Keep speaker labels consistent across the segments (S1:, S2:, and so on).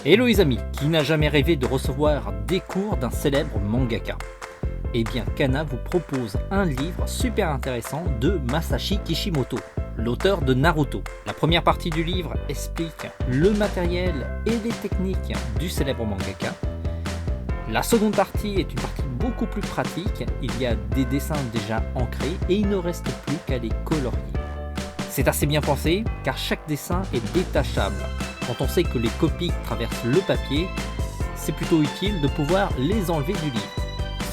S1: Hello les amis, qui n'a jamais rêvé de recevoir des cours d'un célèbre mangaka? Eh bien Kana vous propose un livre super intéressant de Masashi Kishimoto, l'auteur de Naruto. La première partie du livre explique le matériel et les techniques du célèbre mangaka. La seconde partie est une partie beaucoup plus pratique, il y a des dessins déjà ancrés et il ne reste plus qu'à les colorier. C'est assez bien pensé car chaque dessin est détachable. Quand on sait que les copies traversent le papier, c'est plutôt utile de pouvoir les enlever du livre.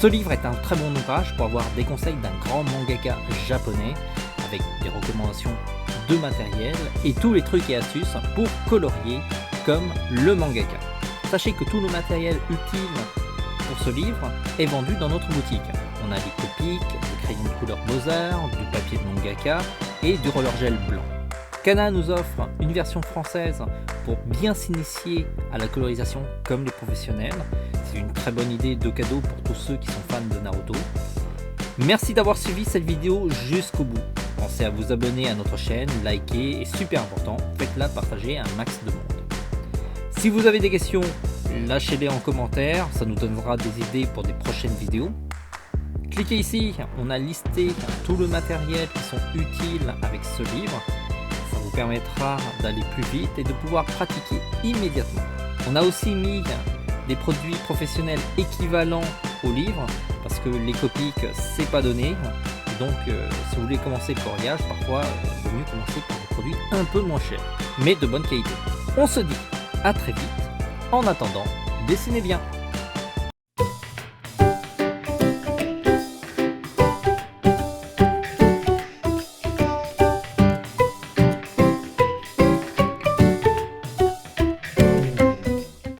S1: Ce livre est un très bon ouvrage pour avoir des conseils d'un grand mangaka japonais avec des recommandations de matériel et tous les trucs et astuces pour colorier comme le mangaka. Sachez que tout le matériel utile pour ce livre est vendu dans notre boutique. On a des Copics, des crayons de couleur Mozart, du papier de mangaka et du roller gel blanc. Kana nous offre une version française pour bien s'initier à la colorisation comme les professionnels. C'est une très bonne idée de cadeau pour tous ceux qui sont fans de Naruto. Merci d'avoir suivi cette vidéo jusqu'au bout. Pensez à vous abonner à notre chaîne, liker et super important, faites-la partager à un max de monde. Si vous avez des questions, lâchez-les en commentaire, ça nous donnera des idées pour des prochaines vidéos. Cliquez ici, on a listé tout le matériel qui sont utiles avec ce livre. Ça vous permettra d'aller plus vite et de pouvoir pratiquer immédiatement. On a aussi mis des produits professionnels équivalents au livre parce que les Copics c'est pas donné. Et donc si vous voulez commencer le coloriage, parfois il vaut mieux commencer par des produits un peu moins chers mais de bonne qualité. On se dit à très vite. En attendant, dessinez bien.